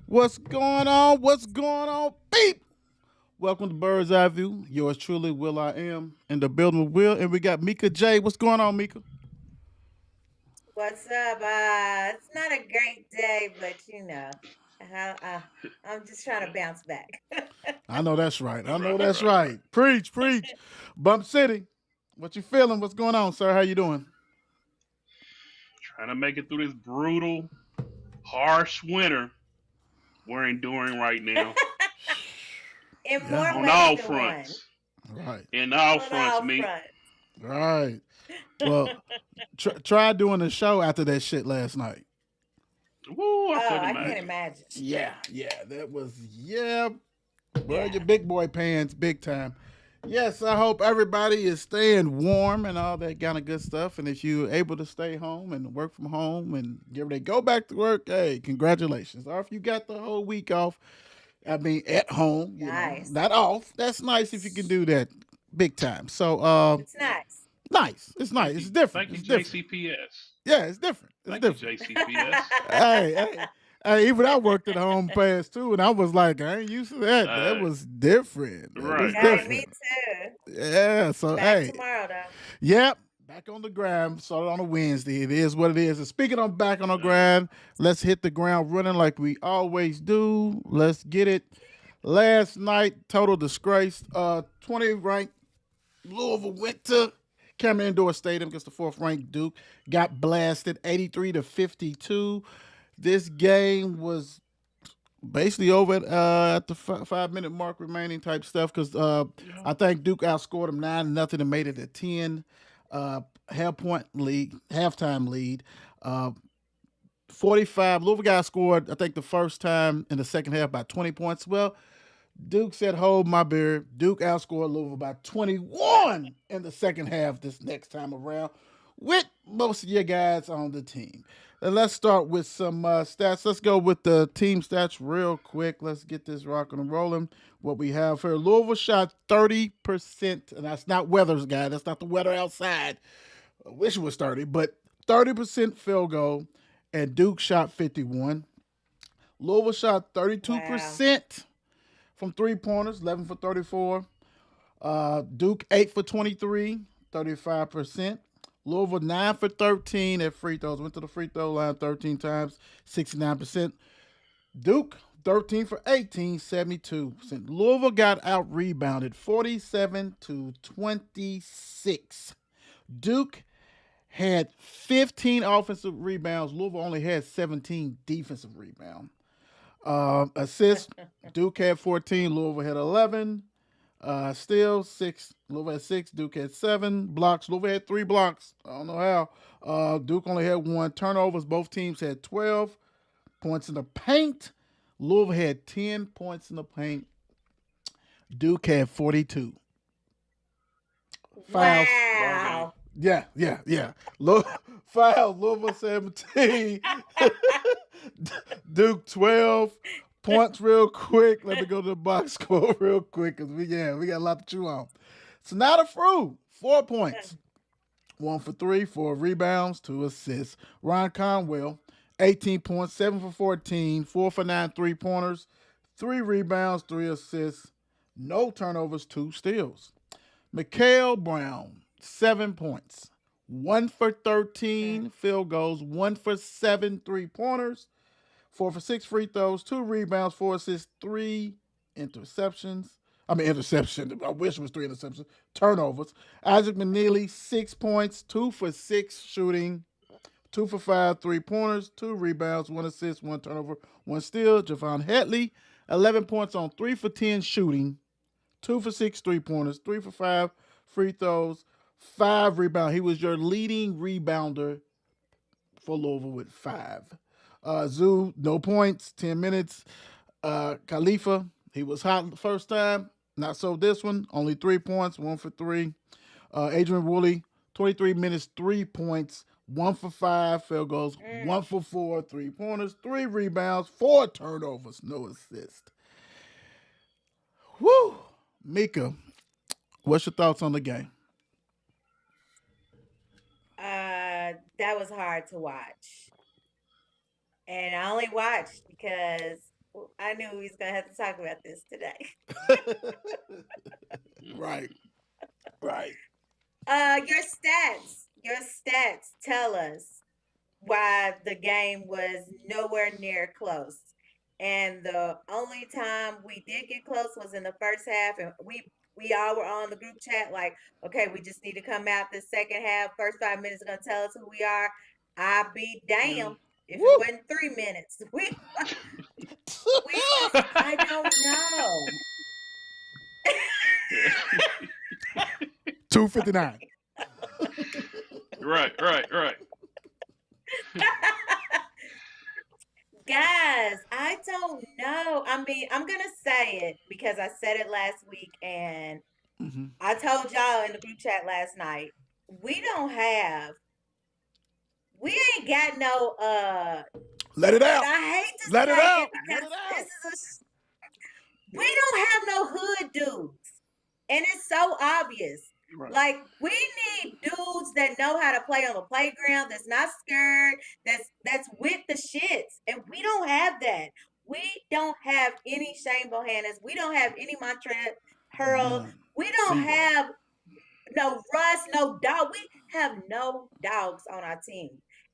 What's going on? What's going on? Beep. Welcome to Bird's Eye View. Yours truly, Will I Am, in the building with Will, and we got Mika J. What's going on, Mika? What's up? It's not a great day, but I'm just trying to bounce back. I know that's right. I know that's Right. right. Preach, preach. Bump City. What you feeling? What's going on, sir? How you doing? Trying to make it through this brutal, harsh winter we're enduring right now In Yeah. more on ways all than one, fronts. Right. In all on fronts, all me. fronts. Right. Well, try doing the show after that shit last night. Woo, I Oh, couldn't I can't imagine. imagine. Yeah. That was yeah. Well, your Yeah. big boy pants, big time. Yes, I hope everybody is staying warm and all that kind of good stuff. And if you're able to stay home and work from home and get ready to go back to work, hey, congratulations. Or if you got the whole week off, I mean, at home, Nice. not off. That's nice if you can do that big time. So, It's nice. nice. It's nice. Thank It's you. different. Thank you, It's different. JCPS. Yeah, it's different. It's Thank you, different. JCPS. Hey, even I worked at home pass too, and I was like, I ain't used to that. That Uh, was different. That was right, Hey, right. me different. too. Yeah. So, Back hey, tomorrow though. yep. Back on the grind. Started on a Wednesday. It is what it is. And speaking of back on the Uh, grind, let's hit the ground running like we always do. Let's get it. Last night, total disgrace. 20 ranked Louisville went to Cameron Indoor Stadium against the fourth ranked Duke. Got blasted 83-52. This game was basically over at the 5 minute mark remaining type stuff because yeah. I think Duke outscored them 9-0 and made it a 10 half point lead, halftime lead. Uh, 45. Louisville got scored, I think, the first time in the second half by 20 points. Well, Duke said, hold my beer. Duke outscored Louisville by 21 in the second half this next time around with most of your guys on the team. And let's start with some stats. Let's go with the team stats real quick. Let's get this rocking and rolling. What we have here Louisville shot 30%, and that's not weather's guy. That's not the weather outside. I wish it was 30, but 30% field goal, and Duke shot 51. Louisville shot Wow. 32% from 3 pointers, 11 for 34. Duke 8 for 23, 35%. Louisville 9 for 13 at free throws. Went to the free throw line 13 times, 69%. Duke 13 for 18, 72%. Louisville got out rebounded 47-26. Duke had 15 offensive rebounds. Louisville only had 17 defensive rebounds. Assists, Duke had 14, Louisville had 11. Still six. Louisville had six. Duke had seven blocks. Louisville had three blocks. I don't know how. Duke only had one. Turnovers. Both teams had 12 points in the paint. Louisville had 10 points in the paint. Duke had 42 fouls. Ball game. Wow. Yeah. Fouls. Louisville 17. Duke 12 points real quick. Let me go to the box score real quick because we got a lot to chew on. So now the fruit, 4 points. One for three, four rebounds, two assists. Ron Conwell, 18 points, 7 for 14, 4 for 9 3 pointers, three rebounds, three assists, no turnovers, two steals. Mikhail Brown, 7 points, 1 for 13 field goals, 1 for 7 3 pointers, 4 for 6 free throws, two rebounds, four assists, three interceptions. I mean, interception. I wish it was three interceptions. Turnovers. Isaac McNeely, 6 points, 2 for 6 shooting, 2 for 5 3 pointers, two rebounds, one assist, one turnover, one steal. Javon Hetley, 11 points on 3 for 10 shooting, 2 for 6 3 pointers, 3 for 5 free throws, five rebounds. He was your leading rebounder for Louisville with five. Zoo, no points, 10 minutes. Khalifa, he was hot the first time. Not so this one. Only 3 points, 1 for 3. Adrian Woolley, 23 minutes, 3 points, 1 for 5 field goals, Mm. 1 for 4 3 pointers, three rebounds, four turnovers, no assist. Woo! Mika, what's your thoughts on the game? That was hard to watch. And I only watched because I knew we was gonna have to talk about this today. Right. Right. Your stats tell us why the game was nowhere near close. And the only time we did get close was in the first half, and we all were on the group chat like, okay, we just need to come out the second half. First 5 minutes are gonna tell us who we are. I be Yeah. damn if it Woo. wasn't 3 minutes. We I don't know. 259. Right, right, right. Guys, I don't know. I mean, I'm gonna say it because I said it last week and Mhm. I told y'all in the group chat last night. We don't have we ain't got no Let it and out. I hate to Let it say it out. Let because it this out. is we don't have no hood dudes. And it's so obvious. Right. Like we need dudes that know how to play on the playground, that's not scared, that's with the shits. And we don't have that. We don't have any Shane Bohannas. We don't have any Montrez Hurl. None. We don't Zero. have no Russ, no dog. We have no dogs on our team.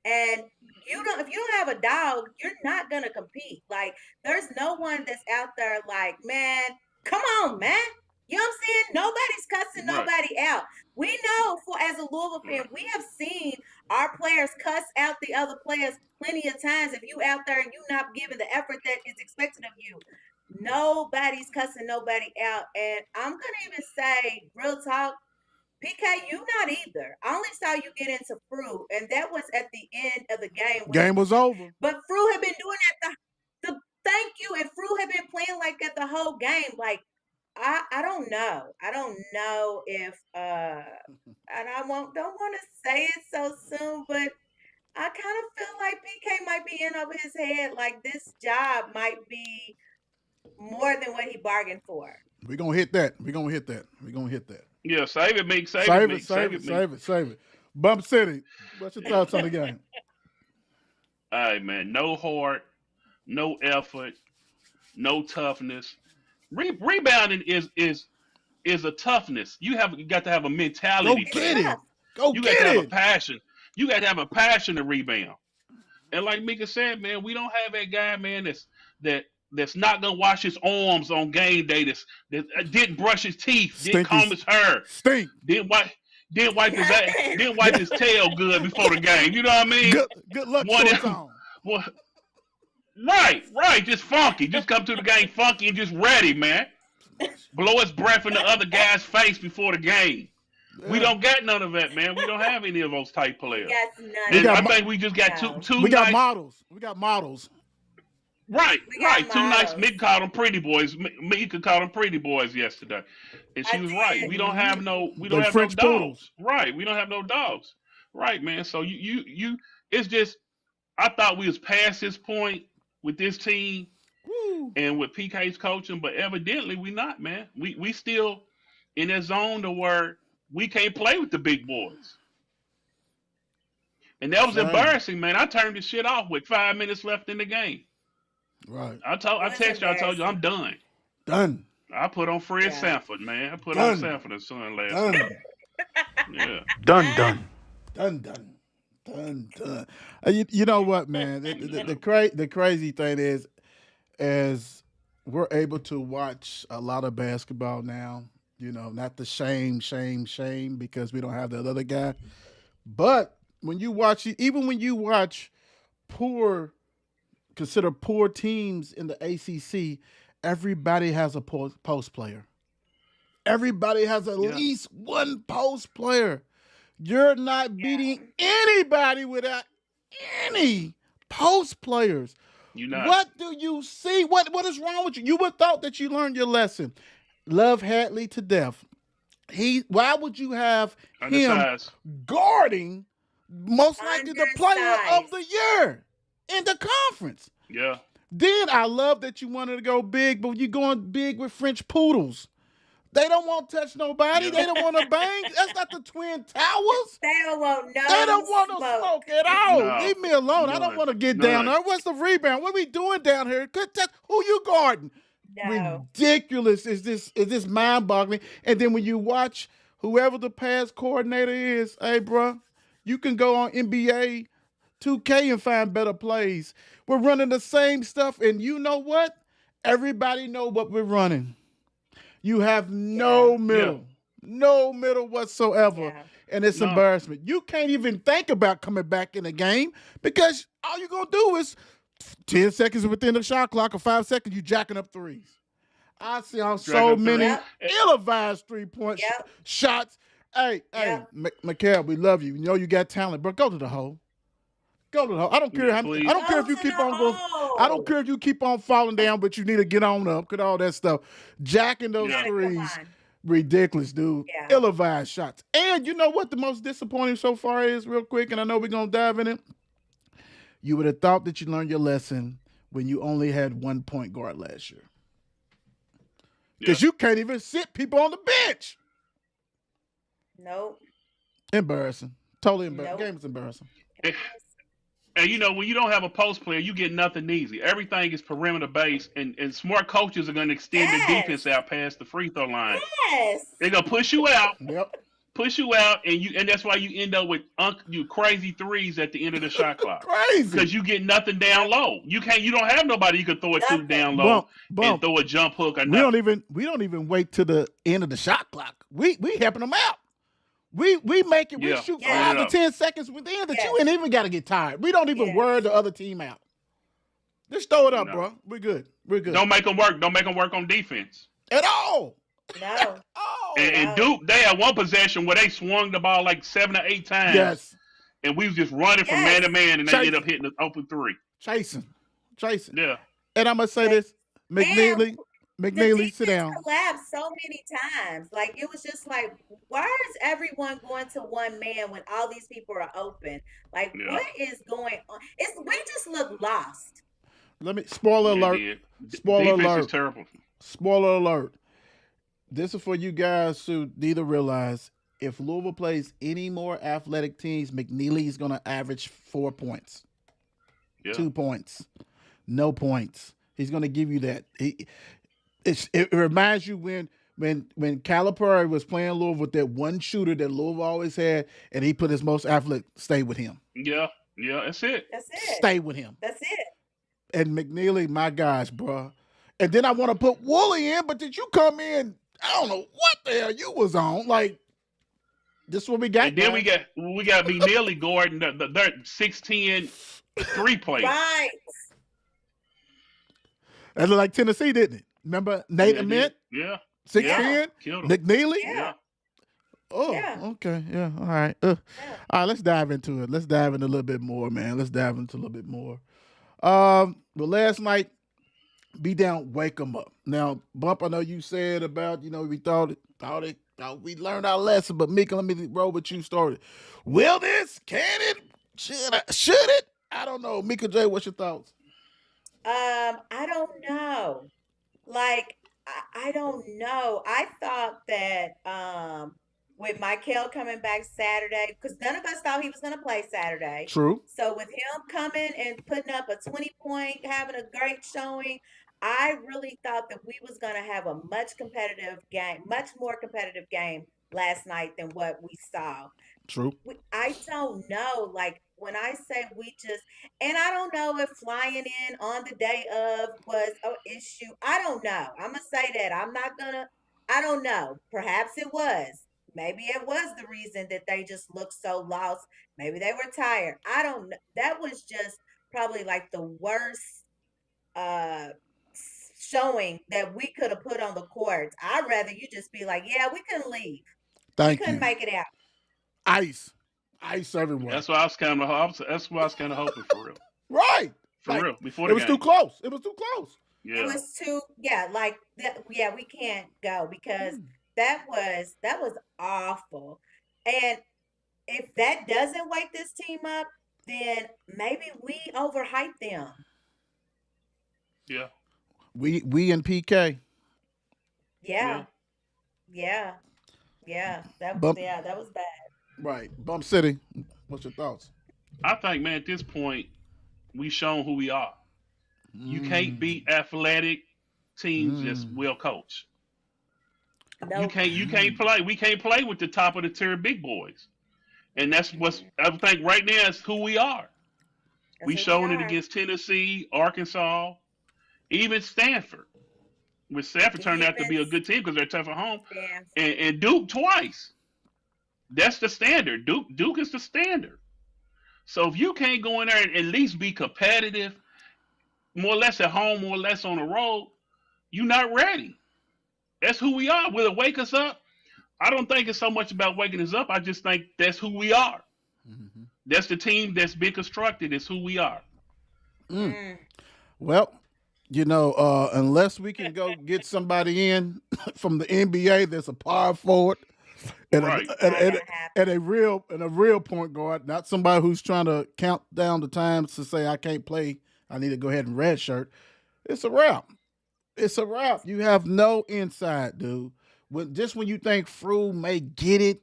And you don't if you don't have a dog, you're not gonna compete. Like there's no one that's out there like, man, come on, man. You know what I'm saying? Nobody's cussing Right. nobody out. We know for as a Louisville fan, Right. we have seen our players cuss out the other players plenty of times. If you out there and you not giving the effort that is expected of you, nobody's cussing nobody out. And I'm gonna even say, real talk, PK, you not either. I only saw you get into Fruit, and that was at the end of the game when he Game was. was over. But Fruit had been doing that the thank you, and Fruit had been playing like that the whole game. Like I don't know. I don't know if and I won't don't want to say it so soon, but I kind of feel like PK might be in over his head. Like this job might be more than what he bargained for. We're gonna hit that. We're gonna hit that. We're gonna hit that. Yeah, save it, Meek. Save it, Save it, Meek. save Save it, it, Meek. save it, save it. Bump City. What's your thoughts on the game? All right, man. No heart, no effort, no toughness. Rebounding is a toughness. You got to have a Go mentality for It's get that. it. tough. Go You got to get have a it. passion. You got to have a passion to rebound. And like Mika said, man, we don't have that guy, man, that that's not gonna wash his arms on game day. That didn't brush his teeth, didn't Stinky comb his hair, stink. didn't wipe didn't wipe his didn't wipe his tail good before the game. You know what I mean? Good luck One of shorts them, on. well, right, right, just funky. Just come to the game funky and just ready, man. Blow his breath in the other guy's face before the game. We Yeah. don't got none of that, man. We don't have any of those type We players. got none We of And got I that. think we just got two No. two we got nice. models. We got models. Right, We got right. Two nice. models. Mick called them pretty boys. Me could call them pretty boys yesterday, and I she was right. did. Hmm. We don't They have no French poodles. dogs. Right, we don't have no dogs. Right, man. So you. It's just I thought we was past this point with this team Woo. and with PK's coaching, but evidently we not, man. We still in that zone to where we can't play with the big boys. And that was Shame. embarrassing, man. I turned this shit off with 5 minutes left in the game. Right. I Was texted you, I told you I'm embarrassing. done. Done. I put on Fred Yeah. Sanford, man. I put on Done. Sanford and Son last night. Done. Yeah. Done. Done. Done. Done. Done. Done. You know what, man? The crazy thing is we're able to watch a lot of basketball now. You know, not the shame, because we don't have that other guy. But when you watch it, even when you watch poor, consider poor teams in the ACC, everybody has a post player. Everybody has at Yeah. least one post player. You're not beating Yeah. anybody without any post players. You not. What do you see? What is wrong with you? You would have thought that you learned your lesson. Love Hadley to death. Why would you have him Undersized. guarding most likely the player of Undersized. the year in the conference? Yeah. Then I love that you wanted to go big, but you're going big with French poodles. They don't want to touch nobody. Yeah. They don't want to bang. That's not the Twin Towers. They don't want They no don't want no smoke. smoke at all. No, Leave me alone. I don't none, want to get down none. there. What's the rebound? What are we doing down here? Who you guarding? No. Ridiculous. Is this mind boggling? And then when you watch whoever the pass coordinator is, hey, bro, you can go on NBA 2K and find better plays. We're running the same stuff, and you know what? Everybody know what we're running. You have Yeah. Yeah, no middle whatsoever, Yeah. and it's no. embarrassment. You can't even think about coming back in the game because all you're gonna do is 10 seconds within the shot clock or 5 seconds, you jacking up threes. I see on Drag so up many three. Yep. Eh, ill-advised three-point Yep. shots. Hey, Yep. Mikhail, we love you. You know you got talent, but go to the hole. Go to the hole. I don't care Yeah, how. I please. don't care Go if you to keep the on going. I don't hole. care if you keep on falling down, but you need to get on up. Look at all that stuff. Jacking You those Yeah, gotta come threes, on. ridiculous, dude. Yeah. Ill-advised shots. And you know what the most disappointing so far is, real quick, and I know we're gonna dive in it. You would have thought that you learned your lesson when you only had one point guard last year, yeah. because you can't even sit people on the bench. Nope. Embarrassing. Totally embarrassing. Nope. Game is embarrassing. Eh, And when you don't have a post player, you get nothing easy. Everything is perimeter based, and smart coaches are going to extend the defense Yes. out past the free throw line. Yes. They're gonna Yep. push you out, and that's why you end up with you crazy threes at the end of the shot clock Crazy. because you get nothing down Yep. low. You don't have nobody you can throw it to Nothing. down low Bump, and bump. throw a jump hook or We don't nothing. even wait to the end of the shot clock. We helping them out. We make it. We Yeah, shoot run it 5 to 10 seconds within that you Yes. ain't even got to get tired. We don't even Yes. wear the other team out. Just throw it up, No, bro. We're good. We're good. don't make them work. Don't make them work on defense. At all. No. And Oh. No. Duke, they had one possession where they swung the ball like 7 or 8 times, Yes. and we was just running from man Yes. to man, and they Chase. ended up hitting the open three. Chasing. Chasing. Yeah, And I'm gonna say Yes. this. And McNeely. the McNeely, sit defense down. collapsed so many times. Like it was just like, why is everyone going to one man when all these people are open? Like, yeah, what is going on? It's we just look lost. Let me spoiler yeah. It alert. did. Spoiler Defense is alert. terrible. Spoiler alert. This is for you guys who need to realize if Louisville plays any more athletic teams, McNeely is going to average 4 points, Yeah, 2 points, no points. He's going to give you that. It reminds you when Calipari was playing Louisville with that one shooter that Louisville always had, and he put his most athletic. Stay with him. yeah, yeah. That's it. That's it. Stay with him. That's it. And McNeely, my gosh, bro. And then I want to put Woolley in, but did you come in? I don't know what the hell you was on. Like, this is what we got. And then guys. we got McNeely guarding the 6'10" three play. Right. That looked like Tennessee, didn't it? Remember Nate Yeah, it Ament, did. Yeah, 6'10", yeah. Killed him. McNeely? Yeah. Yeah. Oh, Yeah. okay. Yeah, all right. Yeah. All right, let's dive into it. Let's dive into a little bit more, man. Let's dive into a little bit more. But last night, be down, wake them up. Now, Bump, I know you said about, we thought we learned our lesson, but Mika, let me roll with you started. Will this? Can it? Should it? I don't know. Mika J, what's your thoughts? I don't know. Like, I don't know. I thought that with Michael coming back Saturday, because none of us thought he was going to play Saturday. True. So with him coming and putting up a 20 point, having a great showing, I really thought that we was going to have a much more competitive game last night than what we saw. True. I don't know. Like when I say we just, and I don't know if flying in on the day of was an issue. I don't know. I'm gonna say that. I'm not gonna. I don't know. Perhaps it was. Maybe it was the reason that they just looked so lost. Maybe they were tired. I don't know. That was just probably like the worst uh showing that we could have put on the court. I'd rather you just be like, yeah, we couldn't leave. We Thank couldn't you. make it out. Ice. Ice everywhere. That's why I was kind of. That's why I was kind of hoping for real. Right. For Like, real. Before it the was game. too close. It was too close. It Yeah. was too, yeah, like that. Yeah, we can't go because Mm. that was awful. And if that doesn't wake this team up, then maybe we overhyped them. Yeah. We and PK. Yeah. Yeah, Yeah. Bump, That was bad. right. Bump City. What's your thoughts? I think, man, at this point, we shown who we are. You can't Mm, beat athletic teams that's mm, well coached. Nope. You can't play. We can't play with the top of the tier big boys, and that's what's Mm-mm. I think right now is who we are. That's We who we showing it are. against Tennessee, Arkansas, even Stanford. Which Stanford turned out to Even be a good team because they're tough at home, Stanford. and Duke twice. That's the standard. Duke is the standard. So if you can't go in there and at least be competitive, more or less at home, more or less on the road, you're not ready. That's who we are. Will it wake us up? I don't think it's so much about waking us up. I just think that's who we are. mhm. That's the team that's been constructed. It's who we are. Mm. Mm. Well, unless we can go get somebody in from the NBA that's a power forward and a, Right. and, Not and, gonna and happen. a real point guard, not somebody who's trying to count down the times to say I can't play. I need to go ahead and redshirt. It's a wrap. It's a wrap. You have no insight, dude. When you think Fru may get it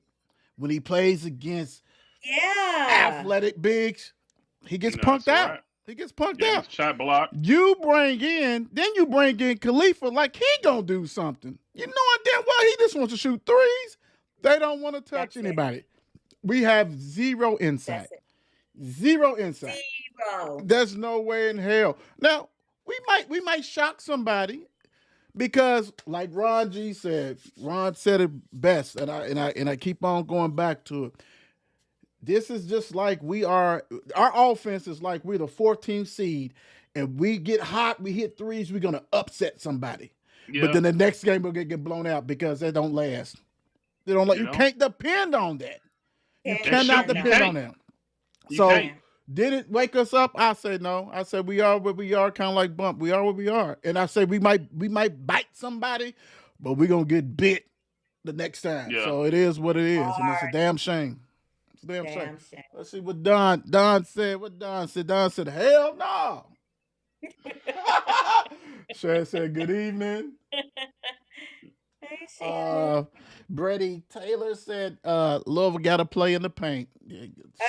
when he plays against Yeah. athletic bigs, he gets No, punked it's a out. wrap. He gets punked Yeah, out. he's shot blocked. You bring in Khalifa like he gonna do something. You know damn well he just wants to shoot threes. They don't want to touch That's it. anybody. We have zero insight. That's it. Zero insight. Zero. There's no way in hell. Now we might shock somebody because like Ron said it best, and I keep on going back to it. This is just like our offense is like we're the 14th seed, and we get hot, we hit threes, we're gonna upset somebody. But Yeah, then the next game we're gonna get blown out because they don't last. They don't like you you know, can't depend on that. You Can't and show cannot depend you on depend it. on can't. that. You So can't. Can't. did it wake us up? I say no. I said we are what we are, kind of like Bump. We are what we are. And I say we might bite somebody, but we're gonna get bit the next time. Yeah. So it is what it is, and it's a Hard. damn shame. It's a damn shame. Damn shame. Let's see what Don said. What Don said. Don said, hell no. Shay said, good evening. Hey, Shannon. Uh Brady Taylor said, Louisville gotta play in the paint. Yeah.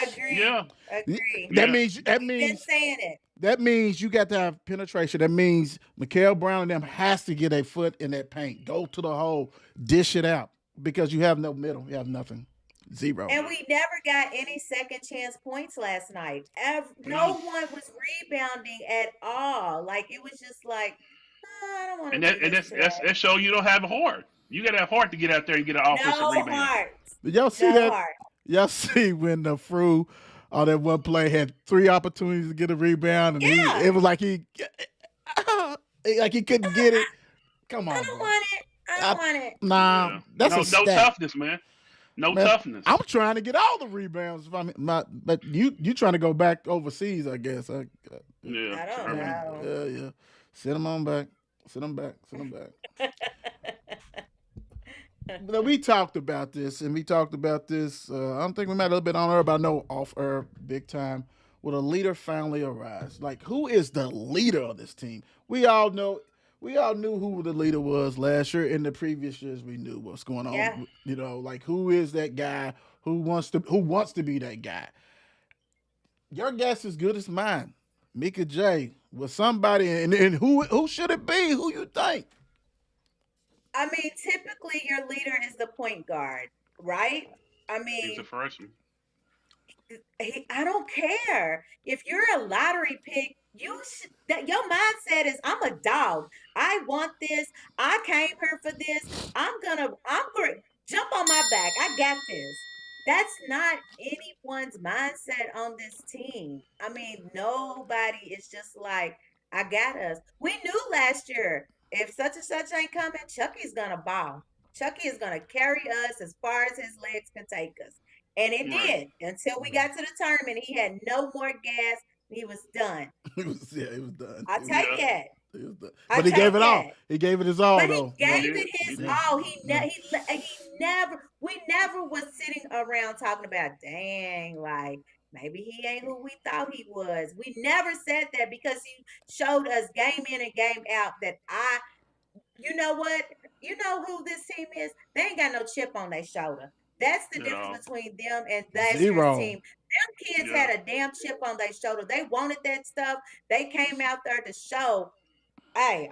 Agree. Agree. That Yeah. means that We've been means saying it. that means you got to have penetration. That means Mikael Brown and them has to get a foot in that paint. Go to the hole, dish it out. Because you have no middle. You have nothing. Zero. And Yeah. we never got any second chance points last night. No. No one was rebounding at all. Like it was just like, I don't want And to do this that today. show you don't have a heart. You gotta have heart to get out there and get an offensive No rebound. heart. Did y'all see No that? heart. Y'all see when the Fru on that one play had three opportunities to get a rebound and Yeah. it was like he couldn't get it. Come I on, don't bro. want it. I I, don't want it. nah, Yeah. that's a No stat. toughness, man. No Man, I'm toughness. trying to get all the rebounds. But you trying to go back overseas, I guess. Yeah. I don't Sure. know. Yeah. Send them on back. Send them back. Send them back. Now, we talked about this, and we talked about this. I don't think we met a little bit on air, but I know off air, big time. Will a leader finally arise? Like, who is the leader of this team? We all know. We all knew who the leader was last year. In the previous years, we knew what's going Yeah. on. Like who is that guy? Who wants to be that guy? Your guess is good as mine. Mika J was somebody, and who should it be? Who you think? I mean, typically your leader is the point guard, right? I He's a mean, freshman. I don't care if you're a lottery pick. That your mindset is I'm a dog. I want this. I came here for this. I'm going to jump on my back. I got this. That's not anyone's mindset on this team. I mean, nobody is just like I got us. We knew last year if such and such ain't coming, Chucky's gonna ball. Chucky is gonna carry us as far as his legs can take us. And it Right. did until we got to the tournament. He had no more gas. He was done. It was done. I It was, take Yeah. that. it was done. I But he gave take it all. that. He gave it his all, But he though. He gave did. it He his Yeah. did. all. Yeah. He never. We never was sitting around talking about, dang, like maybe he ain't who we thought he was. We never said that because he showed us game in and game out that You know what? You know who this team is? They ain't got no chip on their shoulder. That's the You know. difference between them and last year's Zero. team. Them kids Yeah. had a damn chip on their shoulder. They wanted that stuff. They came out there to show, hey,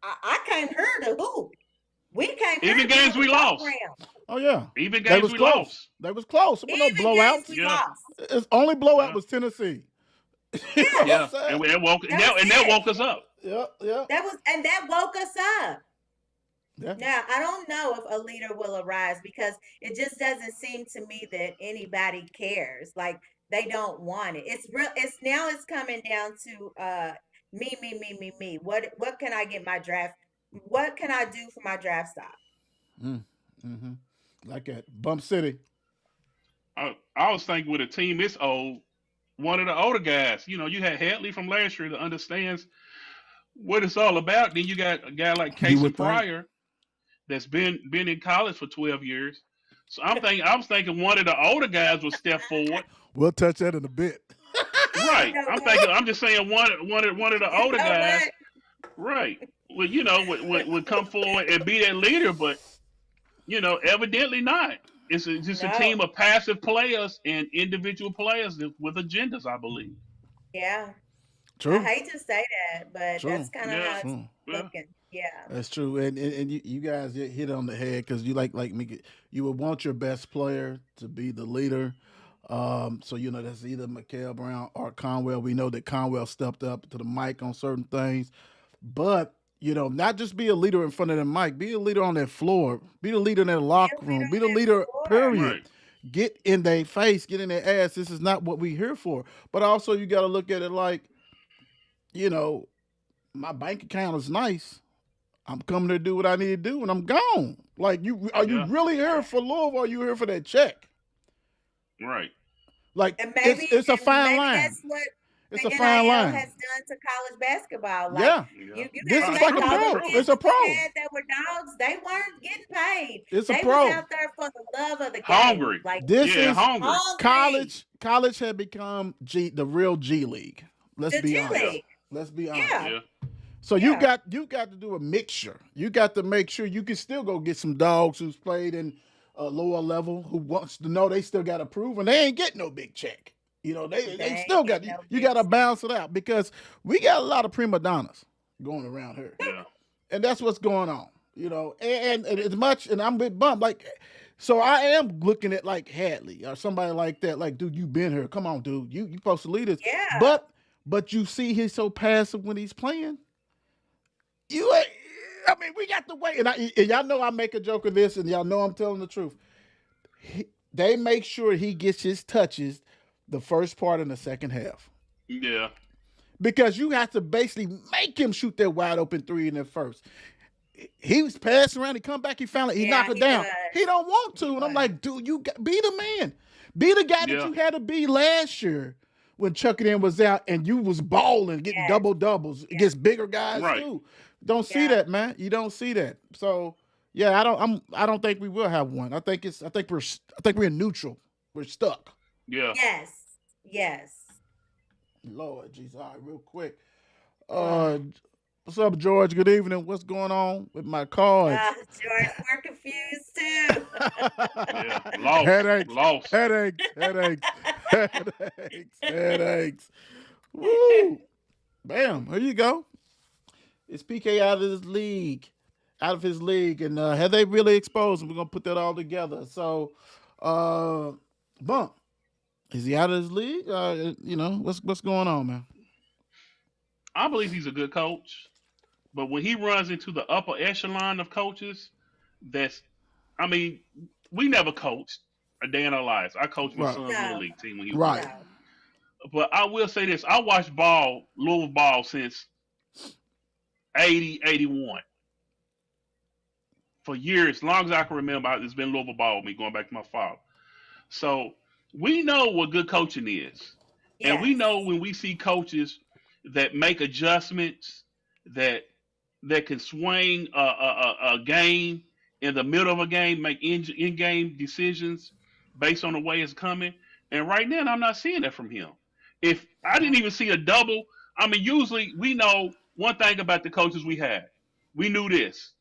I came here to hoop. We came here Even to get games on the we lost. program. Oh yeah, Even they games was we close. lost. They was close. There were no Even games blowouts. we Yeah. lost. Its only blowout Yeah. was Tennessee. You know Yeah, what I'm Yeah. saying? that was And that it. woke us up. Yeah, yeah, That woke us up. yeah. Now, I don't know if a leader will arise because it just doesn't seem to me that anybody cares. Like they don't want it. It's real it's now it's coming down to me. What can I get my draft? What can I do for my draft stock? Mm, hmm Like that. Bump City. I was thinking with a team this old, one of the older guys. You know, you had Hadley from last year that understands what it's all about. Then you got a guy like You Casey would think. Pryor that's been in college for 12 years. So I was thinking one of the older guys would step forward. We'll touch that in a bit. You Right. know what? I'm just saying one of the You older know guys. what? Right. Would would come forward and be that leader, but evidently not. It's just a No. team of passive players and individual players with agendas, I believe. Yeah. I True. hate to say that, but True. that's kind of Yeah. how it's True. Yeah. looking. Yeah. That's true, and you guys hit on the head because you like me. You would want your best player to be the leader. So that's either Mikael Brown or Conwell. We know that Conwell stepped up to the mic on certain things, but not just be a leader in front of the mic. Be a leader on that floor. Be the leader in that Be a locker leader room. Be on the that leader. floor. Period. Right. Get in their face. Get in their ass. This is not what we here for. But also, you got to look at it like, you know, my bank account is nice. I'm coming to do what I need to do, and I'm gone. Like, are you Yeah. really here for love, or are you here for that check? Right. Like, And it's a fine maybe line. that's what It's the a fine NIL has line. done to college basketball. Like Yeah, Yeah. you got this to is It's like think a true. all It's them pro. true. kids It's a that we pro. had that were dogs, they weren't getting paid. It's a They was pro. out there for the love of the game. Hungry. Like This Yeah, is hungry. hungry. college had become the real G League. Let's The be G Yeah. honest. League. Let's be honest. Yeah. Yeah. So Yeah. you got to do a mixture. You got to make sure you can still go get some dogs who's played in a lower level who wants to know they still got to prove and they ain't getting no big check. They They ain't still got getting no you big got to check. balance it out because we got a lot of prima donnas going around here, Yeah. and that's what's going on. And as much and I'm a bit bummed like. So I am looking at like Hadley or somebody like that. Like, dude, you been here. Come on, dude. You supposed to lead us. Yeah. But you see he's so passive when he's playing. You ain't- I mean, we got to wait. And y'all know I make a joke of this, and y'all know I'm telling the truth. They make sure he gets his touches the first part in the second half. Yeah. Because you have to basically make him shoot that wide open three in the first. He was passing around, he come back, he found it, he Yeah, knocked it he down. was. He don't want to. He And I'm was. like, dude, be the man. Be the guy that Yeah. you had to be last year when Chuck and was out and you was balling, getting Yes. double doubles against bigger guys Right. too. Don't see Yeah. that, man. You don't see that. So yeah, I don't think we will have one. I think we're in neutral. We're stuck. Yeah. Yes. Yes. Lord Jesus. All right, real quick. Uh, What's up, George? Good evening. What's going on with my cards? George, we're confused too. Yeah. Lost. Headaches, Lost. headaches, headaches, headaches, headaches. Woo! Bam! Here you go. It's PK out of his league, and have they really exposed him? We're gonna put that all together. So, Bump, is he out of his league? What's going on, man? I believe he's a good coach, but when he runs into the upper echelon of coaches, that's, I mean, we never coached a day in our lives. I coached my Right. son's No. little league team when he was Right. little. No. But I will say this: I watched Louisville ball since 81 for years, as long as I can remember. It's been Louisville ball with me going back to my father. So we know what good coaching is. And we Yes. know when we see coaches that make adjustments that can swing a game in the middle of a game, make in game decisions based on the way it's coming. And right now, I'm not seeing that from him. If I didn't even see a double, I mean, usually we know one thing about the coaches we had. We knew this.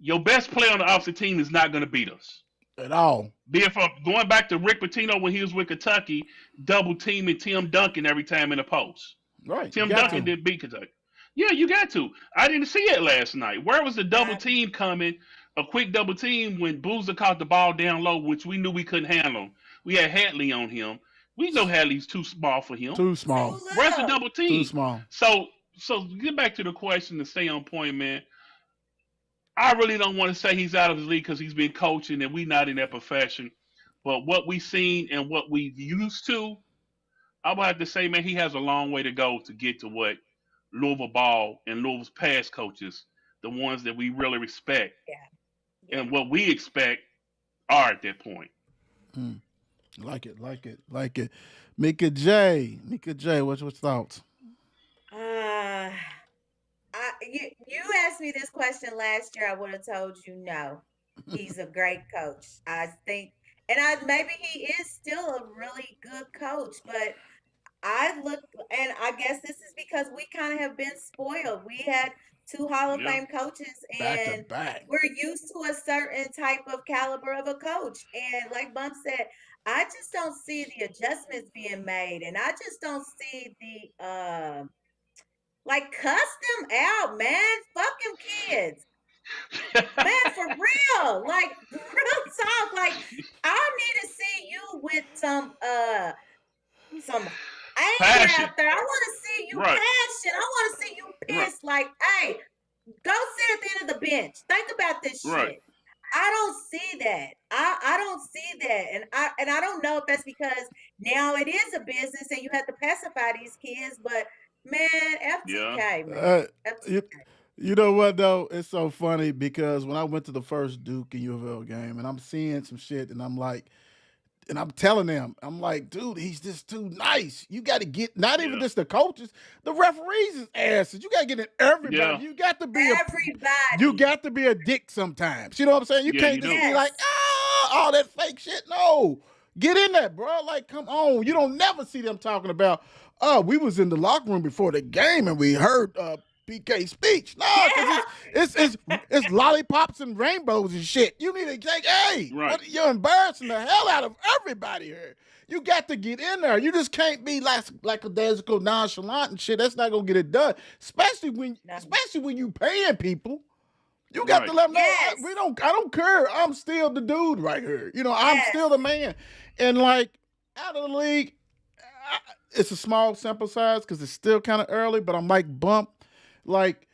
Your best player on the opposite team is not going to beat us. at all. Be it from going back to Rick Pitino when he was with Kentucky, double teaming Tim Duncan every time in the post. Right, you Tim got Duncan to. didn't beat Kentucky. Yeah, you got to. I didn't see it last night. Where was the double Right. team coming? A quick double team when Boozer caught the ball down low, which we knew we couldn't handle. We had Hadley on him. We know Hadley's too small for him. Too Too small. Where's the little. double Too team? small. So get back to the question to stay on point, man. I really don't want to say he's out of his league because he's been coaching and we not in that profession. But what we seen and what we used to, I would have to say, man, he has a long way to go to get to what Louisville ball and Louisville's past coaches, the ones that we really respect Yeah. Yeah. and what we expect are at that point. Mm. Like it, like it, like it. Mika J, what's your thoughts? Uh, you asked me this question last year. I would have told you no. He's a great coach. I think, and I maybe he is still a really good coach, but I look, and I guess this is because we kind of have been spoiled. We had two Hall of Yeah, Fame coaches, Back to and back. we're used to a certain type of caliber of a coach. And like Bump said, I just don't see the adjustments being made, and I just don't see the like cuss them out, man. Fuck them kids, man, for real. Like real talk. Like I need to see you with some anger passion. out there. I want to see you Right, passion. I want to see you right, pissed. Like, hey, go sit at the end of the bench. Think about this right. shit. I don't see that. I don't see that, and I don't know if that's because now it is a business and you have to pacify these kids. But man, Yeah, FTK, man, Uh, you, FTK. you know what though? It's so funny because when I went to the first Duke and U of L game, and I'm seeing some shit, and I'm like, and I'm telling them, I'm like, dude, he's just too nice. You got to get not even yeah, just the coaches, the referees' is asses. You got to get in everybody. yeah, You Everybody, got to be a dick sometimes. You know what I'm saying? You yeah, can't you just do. be like, yes, all that fake shit. No, get in there, bro. Like, come on. You don't never see them talking about. Oh, we was in the locker room before the game and we heard PK speech. No, because yeah, it's lollipops and rainbows and shit. You need to say, hey, Right, what you're embarrassing the hell out of everybody here. You got to get in there. You just can't be like a daisical nonchalant and shit. That's not gonna get it done. no, Especially when you paying people. You got to right. let them know we yes, don't. I don't care. I'm still the dude right here. You know, I'm yes, still the man. And like out of the league, it's a small sample size because it's still kind of early. But I'm like bump, like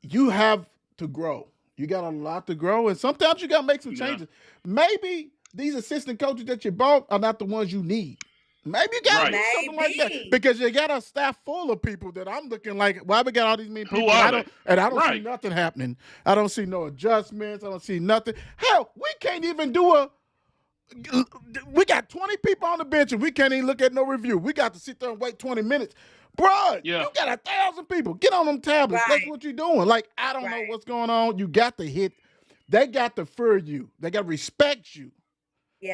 you have to grow. You got a lot to grow, and sometimes you got to make some Yeah, changes. Maybe these assistant coaches that you bought are not the ones you need. Maybe you got to right. do something like that maybe, because you got a staff full of people that I'm looking like. Why we got all these many Who people are they? and I don't see Right. nothing happening. I don't see no adjustments. I don't see nothing. Hell, we can't even do a. We got 20 people on the bench and we can't even look at no review. We got to sit there and wait 20 minutes. Bruh, Yeah, you got 1,000 people. Get on them tablets. That's right, what you're doing. Like, I don't know right, what's going on. You got to hit. They got to fear you. They got to respect you.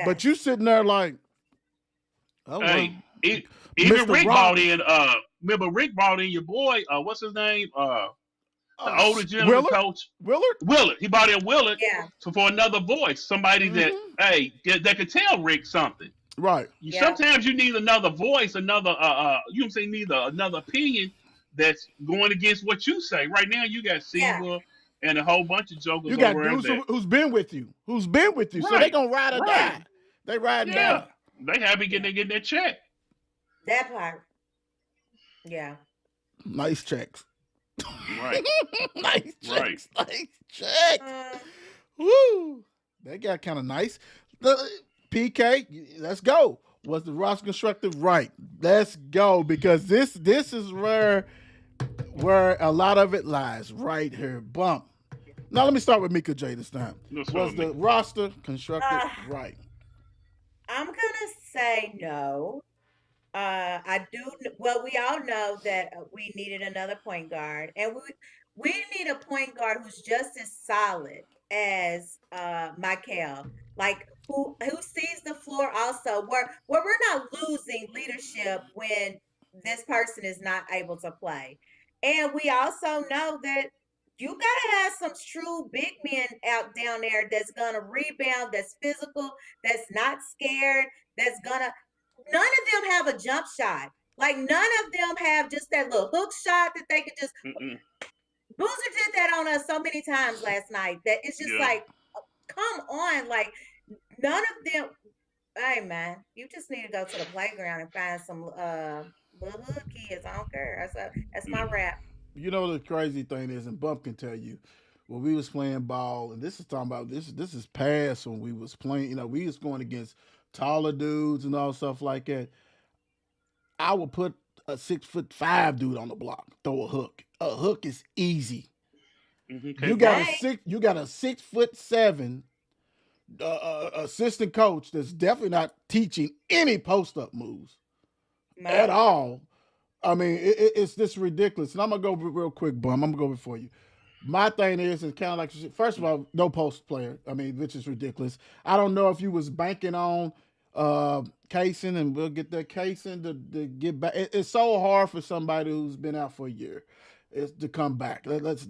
But you yes, sitting there like, oh, well, hey, even Mr. Rick Rock, brought in. Remember Rick brought in your boy. What's his name? The older gentleman Willard? coach Willard? Willard. He brought in Willard yeah, for another voice, somebody that Mm-hmm. that could tell Rick something. Right. You yeah, sometimes you need another voice, another you know say need another opinion that's going against what you say. Right now you got yeah, Siva and a whole bunch of You jokers got over there dudes that who's been with you. Who's been with you. So they right, going to ride or right, die. They ride and yeah, yeah. die. They happy yeah. getting that check. That part, yeah. Nice checks. Right, Nice right. checks. Nice checks. Uh, Woo! They got kind of nice. The PK, let's go. Was the roster constructed right? Let's go because this is where a lot of it lies right here. Bump. Now let me start with Mika J this time. What's wrong Was with me? the roster constructed uh, right? I'm gonna say no. I do. Well, we all know that we needed another point guard, and we need a point guard who's just as solid as Michael, like who sees the floor also. Where we're not losing leadership when this person is not able to play, and we also know that You gotta have some true big men out down there that's gonna rebound, that's physical, that's not scared, that's gonna. None of them have a jump shot. Like none of them have just that little hook shot that they could just. Mm-mm. Boozer did that on us so many times last night that it's just Yeah. like, come on, like none of them. Hey man, you just need to go to the playground and find some little hood kids. I don't care. That's my Yeah. rap. You know the crazy thing is, and Bump can tell you, when we was playing ball, and this is talking about this. This is past when we was playing. You know, we was going against taller dudes and all stuff like that. I would put a 6'5" dude on the block, throw a hook. A hook is easy. Okay, You got a block. Hey, six. You got a 6'7" assistant coach that's definitely not teaching any post up moves at no, all. I mean, it's just ridiculous. And I'm gonna go real quick, Bum. I'm gonna go before you. My thing is, it's kind of like first of all, no post player. I mean, which is ridiculous. I don't know if you was banking on casing, and we'll get that casing to get back. It's so hard for somebody who's been out for a year, is to come back. Let's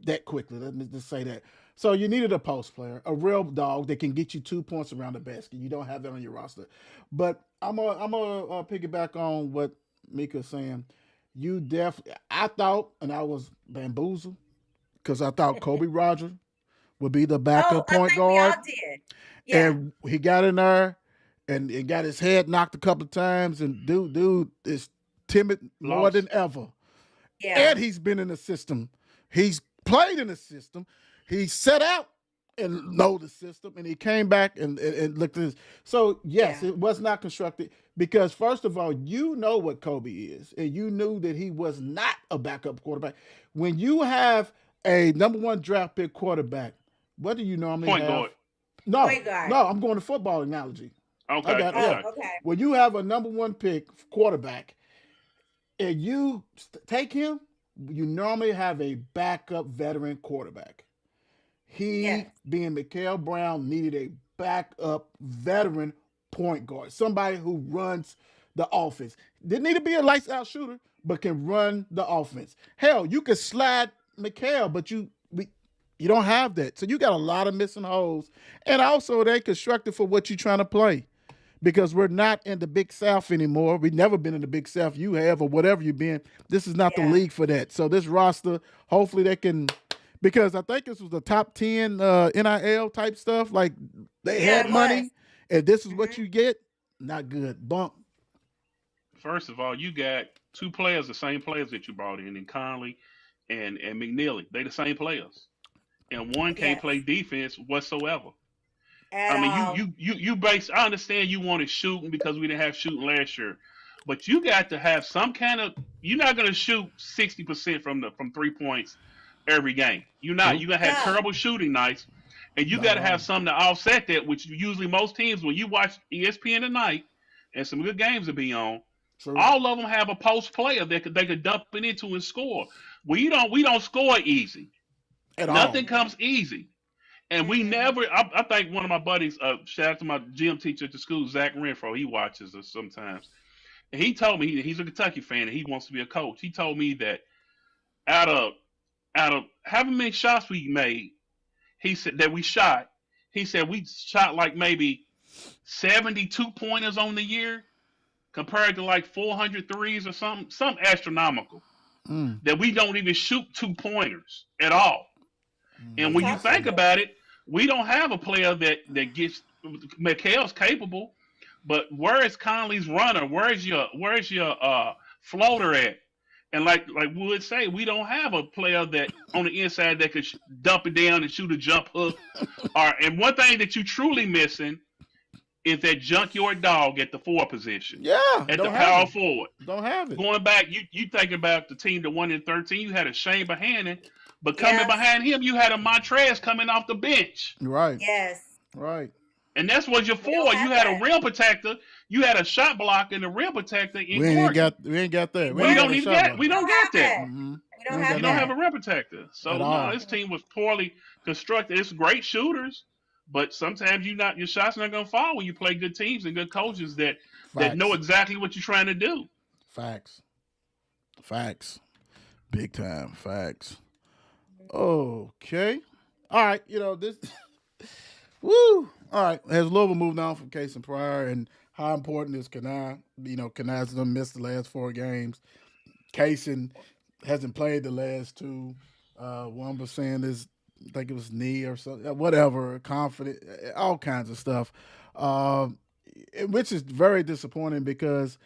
that quickly. Let me just say that. So you needed a post player, a real dog that can get you 2 points around the basket. You don't have that on your roster. But I'm gonna piggyback on what Mika's saying. You definitely, I thought, and I was bamboozled because I thought Kobe Rogers would be the oh, backup I point think we guard, all did. Yeah, and he got in there and got his head knocked a couple of times, and dude is timid more Lost. than ever, yeah, and he's been in the system. He's played in the system. He set out and know the system, and he came back and looked at this. So yes, yeah, it was not constructed because first of all, you know what Kobe is, and you knew that he was not a backup quarterback. When you have a number one draft pick quarterback, what do you normally Point have? guard. point No, guard. no, I'm going to football analogy. I Okay. got it. Oh, Yeah. Okay. okay. When you have a number one pick quarterback and you take him, you normally have a backup veteran quarterback. He, Yes, being Mikael Brown, needed a backup veteran point guard, somebody who runs the offense. Didn't need to be a lights out shooter, but can run the offense. Hell, you could slide Mikael, but you don't have that. So you got a lot of missing holes. And also, they constructed for what you're trying to play because we're not in the Big South anymore. We've never been in the Big South. You have, or whatever you've been. This is not the yeah, league for that. So this roster, hopefully they can, because I think this was the top 10 NIL type stuff. Like they yeah. had It was. money, and this is what Hmm. you get. Not good. Bump. First of all, you got two players, the same players that you brought in Conley and McNeely. They the same players, and one can't play Yes, defense whatsoever. at I mean, all. you base. I understand you wanted shooting because we didn't have shooting last year, but you got to have some kind of. You're not going to shoot 60% from 3 points every game. You're not. True. You're gonna have No, terrible shooting nights, and you got Not to at have all. something to offset that. Which usually most teams, when you watch ESPN tonight, and some good games will be on, True. all of them have a post player that they could dump it into and score. We don't score easy. At all. Nothing comes mm-mm, easy. And we mm-mm. never. I think one of my buddies, shout out to my gym teacher at the school, Zach Renfro. He watches us sometimes, and he told me he's a Kentucky fan and he wants to be a coach. He told me that out of out of however many shots we made, he said that we shot. He said we shot like maybe 72 pointers on the year compared to like 400 threes or something astronomical. Mm. That we don't even shoot 2 pointers at all. And He when you talks a think Mm. good. about it, we don't have a player that gets. Mikhail's capable, but where is Conley's runner? Where's your floater at? And like Wood say, we don't have a player that on the inside that could dump it down and shoot a jump hook. Or and one thing that you truly missing is that junkyard dog at the 4 position, Yeah. at the Don't have power it. forward. Don't have it. Going back, you thinking about the team that won in 13, you had a Shane Bohannon, but coming Yes, behind him, you had a Montrez coming off the bench. Right. yes. Right. And that's what your We don't four. You have had a that. rim protector, you had a shot block and a rim protector in Gordon. We ain't got We that. We We ain't what? got don't a even shot get block. we We don't don't get have that. that. Mm-hmm. We We don't ain't You have got don't have that. a none rim protector. at So no, all. this team was poorly constructed. It's great shooters, but sometimes your shots not gonna fall when you play good teams and good coaches that know Facts. exactly what you're trying to do. Facts. Facts. Big time. Facts. Okay. All right. This. Woo. All right. Has Louisville moved on from Case and Pryor, and how important is Kanai? Kanai's done missed the last 4 games. Kaysen hasn't played the last two. One was saying is, I think it was knee or something, whatever, confident, all kinds of stuff, um, which is very disappointing because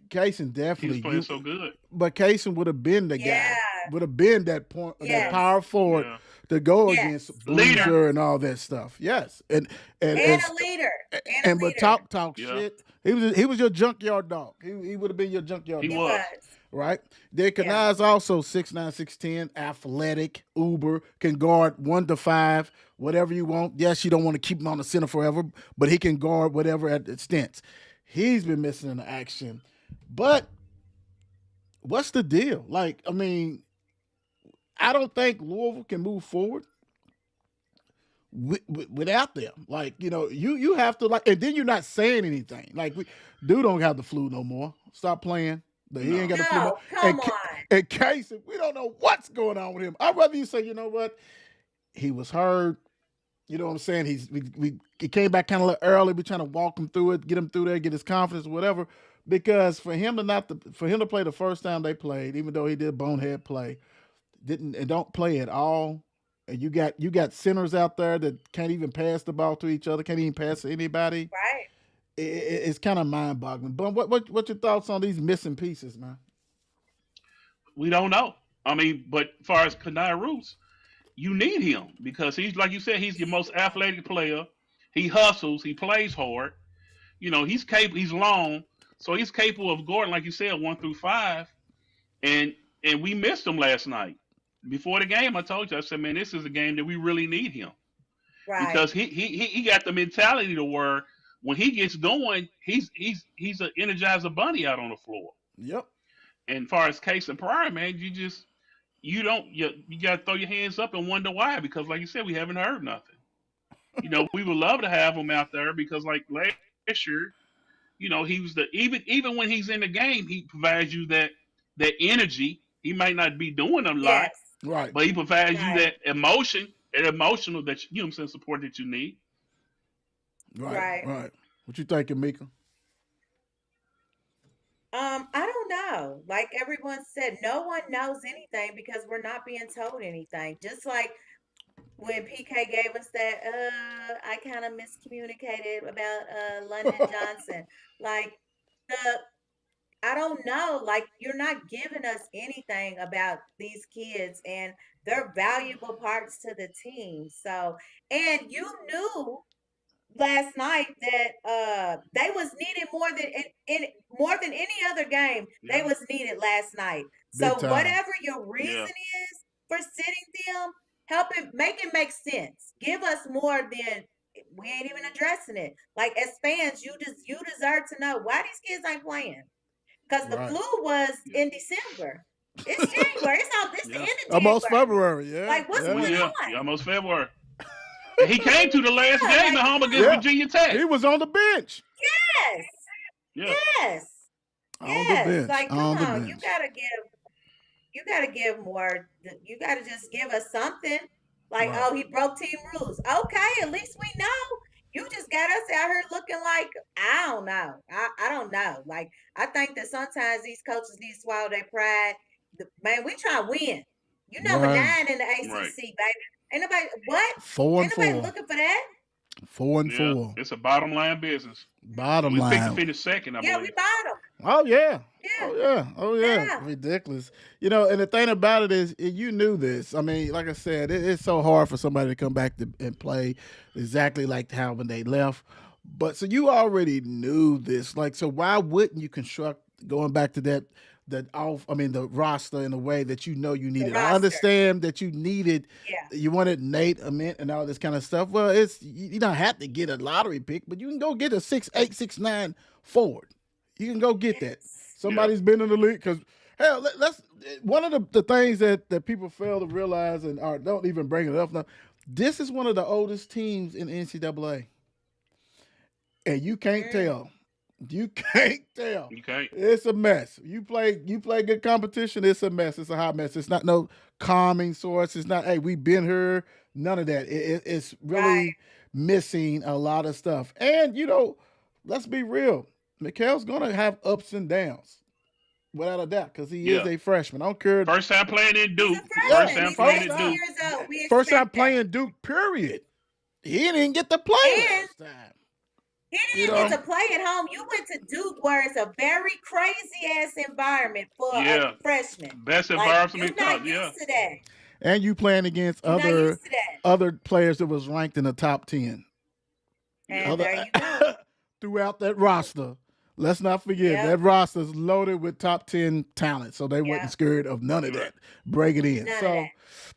Kaysen He was definitely playing so good. but Kaysen would have been the guy, Yeah. would have been that point, that Yeah, Yes. power forward yeah. to go against Yes. Leader. Yep. Boozer and all that stuff. Yes, and And a leader. And a and but leader. talk Yeah, shit. He was your junkyard dog. He would have been your junkyard he He dog, was. was. right? Then Yeah. Kanai is also 6'9", 6'10", athletic, uber, can guard 1 to 5, whatever you want. Yes, you don't want to keep him on the center forever, but he can guard whatever at the stints. He's been missing in the action, but what's the deal? Like, I mean, I don't think Louisville can move forward without them. Like, you have to, like, and then you're not saying anything. Like, dude don't have the flu no more. Stop playing. He ain't No. got the flu. No, And come on. in case we don't know what's going on with him, I'd rather you say, you know what, he was hurt. You know what I'm saying? He came back kind of early. We're trying to walk him through it, get him through there, get his confidence, whatever. Because for him to play the first time they played, even though he did bonehead play, didn't and don't play at all. And you got centers out there that can't even pass the ball to each other, can't even pass to anybody. Right. It's kind of mind boggling. But what your thoughts on these missing pieces, man? We don't know. I mean, but as far as Kanai Roots, you need him because he's like you said, he's your most athletic player. He hustles, he plays hard. He's capable. He's long, so he's capable of guarding, like you said, 1 through 5. And and we missed him last night. Before the game, I told you, I said, man, this is a game that we really need him Right. because he got the mentality to where when he gets going, he's an energizer bunny out on the floor. Yep. And as far as Case and Pryor, man, you got to throw your hands up and wonder why because, like you said, we haven't heard nothing. We would love to have him out there because, like last year, he was the even when he's in the game, he provides you that energy. He might not be doing a lot, Yes. Right. but he provides you Right. that emotion, that emotional that I'm saying support that you need. Right. Right. Right. What you thinking, Mika? I don't know. Like everyone said, no one knows anything because we're not being told anything. Just like when PK gave us that, I kind of miscommunicated about London Johnson. Like the I don't know. Like you're not giving us anything about these kids and they're valuable parts to the team. So, and you knew last night that they was needed more than more than any other game. They Yeah, was needed last night. Big So time. whatever your yeah, reason is for sitting them, help it make sense. Give us more than we ain't even addressing it. Like as fans, you deserve to know why these kids ain't playing. Because the Right. flu was yeah, in December. It's January. It's the yeah. end of Almost January. February. Yeah. Like what's Yeah. We going yeah, on? yeah, almost February. And he came to the last Yeah, game like at home come against on. Yeah. Virginia Tech. He was on the bench. Yes. Yeah, Yes. On the Yes. bench. Like, come On the on. bench. You gotta give more. You gotta just give us something. Like, Right. oh, he broke team rules. Okay, at least we know. You just got us out here looking like I don't know. I don't know. Like, I think that sometimes these coaches need to swallow their pride. Man, we try to win. You number Right. 9 in the right. ACC, baby. Ain't nobody what? Four Ain't and nobody four. looking for that. 4-4. It's a bottom line business. And Bottom we picked to line. finish second, I Yeah, we believe. bottom. Oh yeah. Yeah, Oh yeah. Oh yeah. yeah. Ridiculous. And the thing about it is, you knew this. I mean, like I said, it's so hard for somebody to come back and play exactly like how when they left. But so you already knew this. Like, so why wouldn't you construct going back to the roster in a way that you The needed? I roster. understand that Yeah. you wanted Nate Ament and all this kind of stuff. Well, you don't have to get a lottery pick, but you can go get a 6'8", 6'9" forward. You can go get that. Yes. Yeah, Somebody's been in the league because hell, let's one of the things that people fail to realize and or don't even bring it up now. This is one of the oldest teams in NCAA, and you can't Mm, tell. You can't tell. You can't. It's a mess. You play good competition, it's a mess. It's a hot mess. It's not no calming source. It's not, hey, we been here. None of that. It's Right. really missing a lot of stuff. And let's be real. Mikhail's gonna have ups and downs, without a doubt, because he is Yeah. a freshman. I don't care. First time playing in He's a Duke. First Yeah, freshman. time He's playing first in 18 time. Duke. years old. We First time expect that. playing Duke, period. He didn't get to play And last time. he You didn't even know? get to play at home. You went to Duke, where it's a very crazy ass environment for a Yeah. freshman. Best Like, environment. you're not Yeah. used to that. And you playing against You're not other used to that. other players that was ranked in the top 10. Yeah. And Other there you go. throughout that roster. Let's not forget Yep. that roster is loaded with top 10 talent, so they wasn't Yep. scared of none of Right. that. Break it in. None of So that.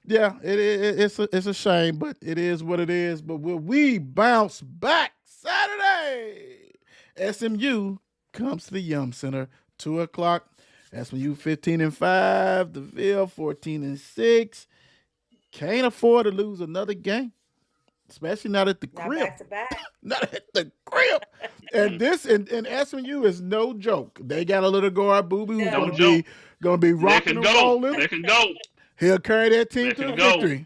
yeah, it's a shame, but it is what it is. But will we bounce back Saturday? SMU comes to the Yum Center, 2 o'clock. SMU 15-5, DeVille 14-6. Can't afford to lose another game, especially not at the Not crib. back to back. Not at the crib. And this and SMU is no joke. They got a little guard booby who's No No. gonna be They rocking can and go. rolling. They can go. He'll carry that team They to the can go. victory.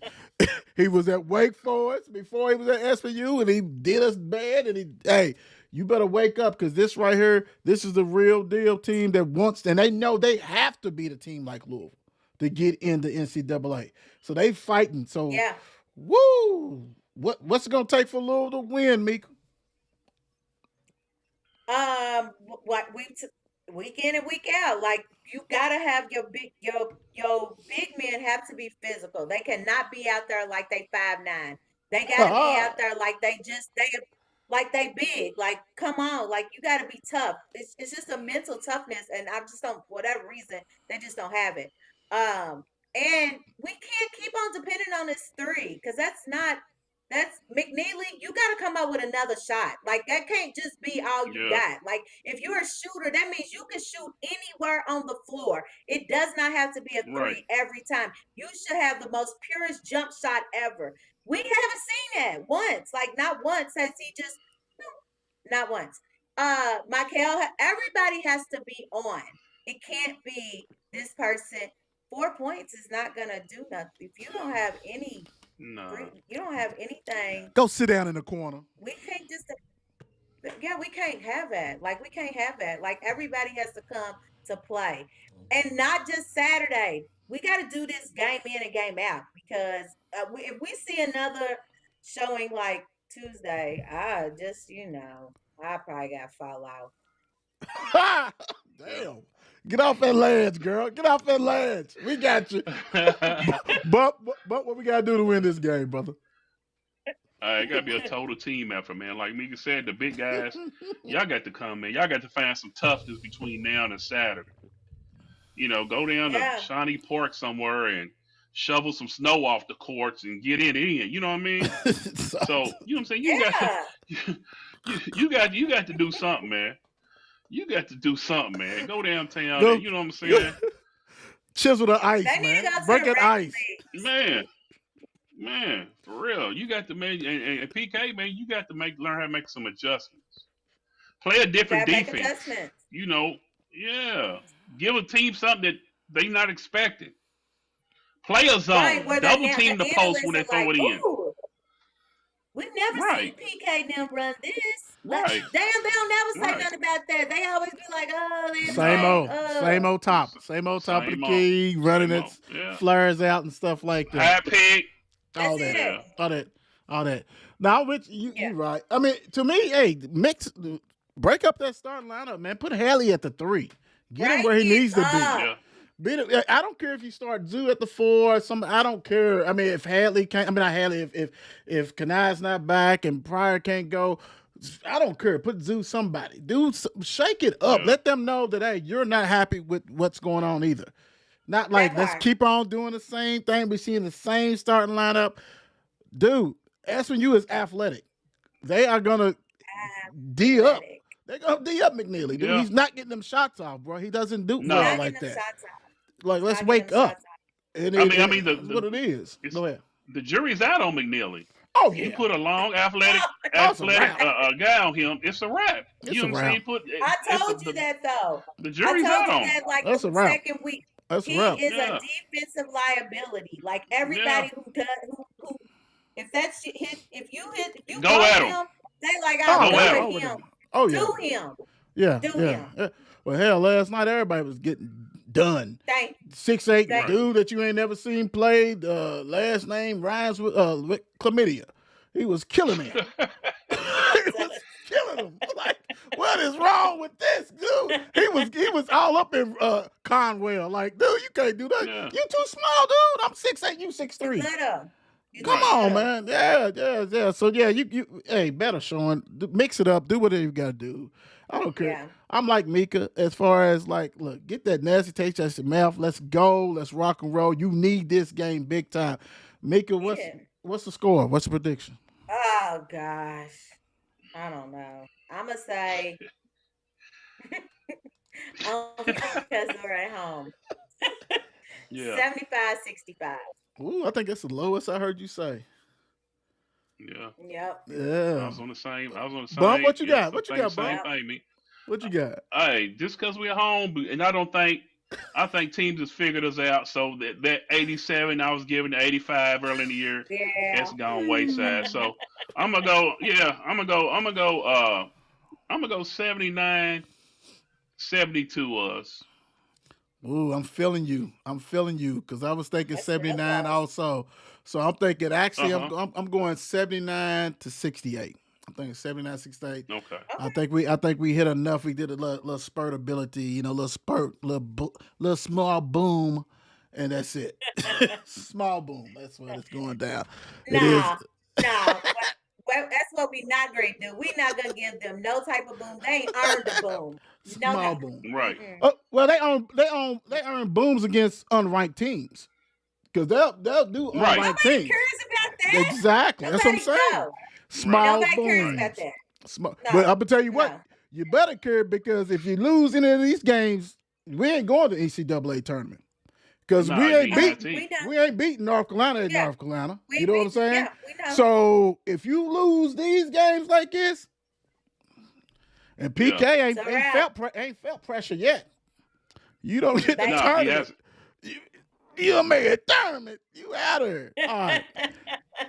He was at Wake Forest before he was at SMU, and he did us bad. And hey, you better wake up, because this right here, this is the real deal team that wants, and they know they have to beat a team like Louisville to get into NCAA. So they fighting. So Yeah. woo! What's it gonna take for Louisville to win, Mika? What week in and week out, like, you gotta have your big men have to be physical. They cannot be out there like they 5'9". They gotta be out there like they big. Like, come on, like, you gotta be tough. It's just a mental toughness, and I just don't, for whatever reason, they just don't have it. And we can't keep on depending on this three, because that's McNeely. You got to come up with another shot. Like, that can't just be all you Yeah. got. Like, if you're a shooter, that means you can shoot anywhere on the floor. It does not have to be a Right. three every time. You should have the most purest jump shot ever. We haven't seen that once. Like, not once has he just, not once. Michael, everybody has to be on. It can't be this person. 4 points is not gonna do nothing if you don't have any. No. You don't have anything. Go sit down in the corner. We can't just. Yeah, we can't have that. Like, we can't have that. Like, everybody has to come to play, and not just Saturday. We got to do this game in and game out, because if we see another showing like Tuesday, I probably got to fall out. Damn. Get off that ledge, girl. Get off that ledge. We got you. But what we gotta do to win this game, brother? It got to be a total team effort, man. Like Mika said, the big guys, y'all got to come, man. Y'all got to find some toughness between now and Saturday. Go down Yeah. to Shawnee Park somewhere and shovel some snow off the courts and get it in. You know what I mean? So, you know what I'm saying? Yeah. You got to do something, man. You got to do something, man. Go downtown. Go- You know what I'm saying? Chisel the ice, They need man. to go to Break the that regular ice. league. Man, for real. You got to make and PK, man. You got to learn how to make some adjustments. Play a different Gotta make defense. adjustments. Yeah. Give a team something that they not expecting. Play a zone. Right, where Double team the post when they analysts throw are it in. ooh, we've never Right. seen PK them run this. Like, Right. they don't never say Right. nothing about that. They always be like, oh, they Same old top of the Same key, old. running Same it, old. Yeah. flares out and stuff like that. High pick. All That's that, it. all that. Now, Rich, you Yeah. right. I mean, to me, hey, break up that starting lineup, man. Put Haley at the 3. Get him where he Break needs it to be. up. Yeah. Beat it. I don't care if you start Zoo at the 4. I don't care. I mean, if Hadley can't. I mean, not Hadley. If Kanai's not back and Pryor can't go, I don't care. Put Zoo somebody. Shake it up. Yeah. Let them know that, hey, you're not happy with what's going on either. Not like, That let's part. keep on doing the same thing. We're seeing the same starting lineup. Dude, SMU is athletic. They are gonna D up. Athletic. They're gonna D up McNeely. Dude, Yeah. he's not getting them shots off, bro. He doesn't do No. well Not like getting them that. shots out. Like, let's Not wake getting them up. shots out. And I mean, that's the- what it is. it's- Go ahead. The jury's out on McNeely. Oh You yeah, put a long, that's a athletic wrap. guy on him, it's a wrap. It's You a know what I'm saying? wrap. I It's told you that though. the I jury's told out you on him. that like That's a the wrap. second week. That's a He wrap. is a Yeah, defensive liability. Like yeah. everybody who does who if that's hit if you Go bump at him. him, they like I'll Oh Go do at yeah. him. it Oh with him. them. Oh yeah. Do him. Yeah. Do Yeah. him. Yeah. Well, hell, last night everybody was getting done. Thank 6'8" thank Right. dude that you ain't never seen play. Last name rhymes with chlamydia. He was killing him. He was killing him. Like, what is wrong with this dude? He was all up in Conwell. Like, dude, you can't do that. Yeah. You too small, dude. I'm 6'8", you you 6'3". little. You Come Right. too on, little. man. Yeah, yeah, yeah. So yeah, you hey, better Sean. Mix it up. Do whatever you gotta do. I don't care. Yeah. I'm like Mika as far as like, look, get that nasty taste out your mouth. Let's go. Let's rock and roll. You need this game big time. Mika, Yeah. what's the score? What's the prediction? Oh gosh. I don't know. I'ma say because we're at home. Yeah. 75-65. Ooh, I think that's the lowest I heard you say. Yeah. Yep. I Yeah. was on the same. I was on the Bump, same. what you Yeah. got? What you Same. got, Same Bump? Yep. thing. Me. What you got? Hey, just because we're home, and I don't think. I think teams has figured us out. So that 87 I was giving to 85 early in the year, Yeah. that's gone wayside. So I'm gonna go. Yeah, I'm gonna go. I'm gonna go. I'm gonna go 79-72 us. Ooh, I'm feeling you. I'm feeling you because I was thinking That's real 79 close. also. So I'm thinking Uh actually huh. I'm going 79 to 68. I'm thinking 79 68. Okay. I think we hit enough. We did a little spurt ability, little spurt, little small boom, and that's it. Small boom. That's what it's going down. It is Nah, nah. That's what we not going to do. We not gonna give them no type of boom. They ain't earned a boom. No, small no. boom. Right. Mm-mm. Well, they earn booms against unranked teams because they'll do Right. unranked Nobody teams. cares about that. Exactly. That's what I'm Nobody saying. know. Small Nobody cares booms. about that. But I'm No, gonna tell you what, no. you better care because if you lose any of these games, we ain't going to NCAA tournament because Nah, you ain't We guaranteed. know. we ain't beating North Carolina at Yeah, North Carolina. we You know what I'm saying? yeah, we know. So if you lose these games like this, and PK Yeah. ain't It's a ain't wrap. ain't felt pressure yet, you don't get the They Nah, he tournament. hasn't. You, you made a tournament. You out of here. All right.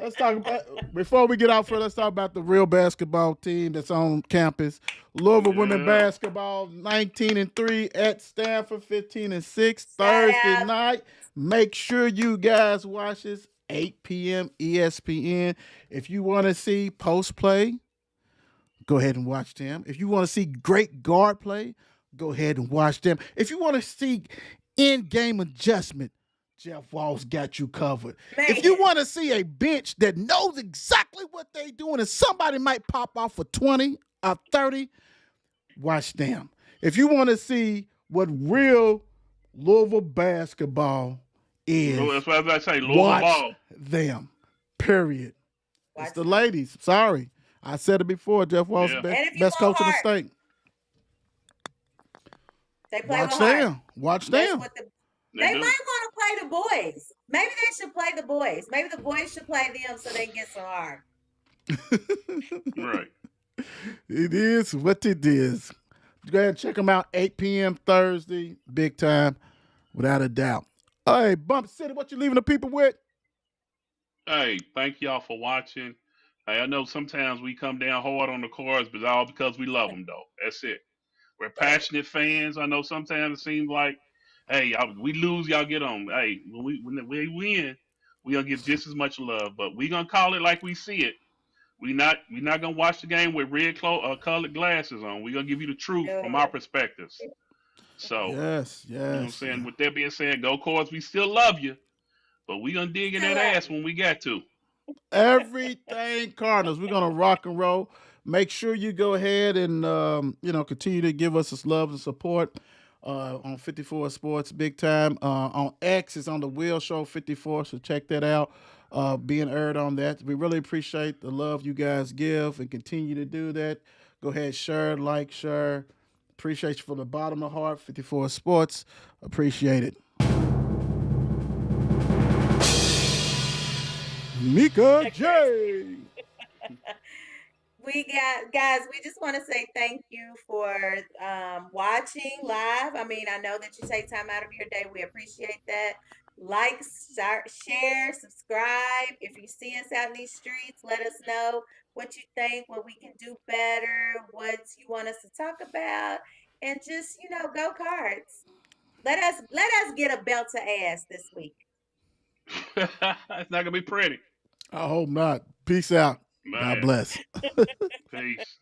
Let's talk about before we get out further. Let's talk about the real basketball team that's on campus. Louisville women Yeah. basketball, 19-3 at Stanford, 15-6 Shout Thursday out. night. Make sure you guys watch this 8 p.m. ESPN. If you want to see post play, go ahead and watch them. If you want to see great guard play, go ahead and watch them. If you want to see in-game adjustment, Jeff Walls got you covered. If you Man. want to see a bench that knows exactly what they're doing and somebody might pop off for 20 or 30, watch them. If you want to see what real Louisville basketball is, That's what I was about to say. Louisville watch ball. them. Period. It's Watch the it. ladies. Sorry. I said it before. Jeff Walls, Yeah. best, And if you best want coach in the heart, state. they play Watch with heart. them. Watch That's them. what the They they do. might want to play the boys. Maybe they should play the boys. Maybe the boys should play them so they can get some heart. Right. It is what it is. Go ahead and check them out. 8 p.m. Thursday. Big time. Without a doubt. Hey, Bump City, what you leaving the people with? Hey, thank y'all for watching. Hey, I know sometimes we come down hard on the cars, but all because we love them, though. That's it. We're passionate fans. I know sometimes it seems like, hey, we lose, y'all get on. Hey, when we win, we gonna give just as much love, but we gonna call it like we see it. We not gonna watch the game with colored glasses on. We gonna give you the truth from our No. perspectives. So, Yes, you know what I'm yes. saying. With that being said, go Cards. We still love you, but we gonna dig in Still that love ass you. when we got to. Everything Cardinals. We're gonna rock and roll. Make sure you go ahead and continue to give us this love and support on 54 Sports Big Time. On X is on the Wheel Show 54, so check that out. Being aired on that. We really appreciate the love you guys give and continue to do that. Go ahead, share, like, share. Appreciate you from the bottom of the heart. 54 Sports. Appreciate it. Mika J. We got guys, we just want to say thank you for watching live. I mean, I know that you take time out of your day. We appreciate that. Like, start, share, subscribe. If you see us out in these streets, let us know what you think, what we can do better, what you want us to talk about, and just, go Cards. Let us get a belt to ass this week. It's not gonna be pretty. I hope not. Peace out. God Man, bless. peace.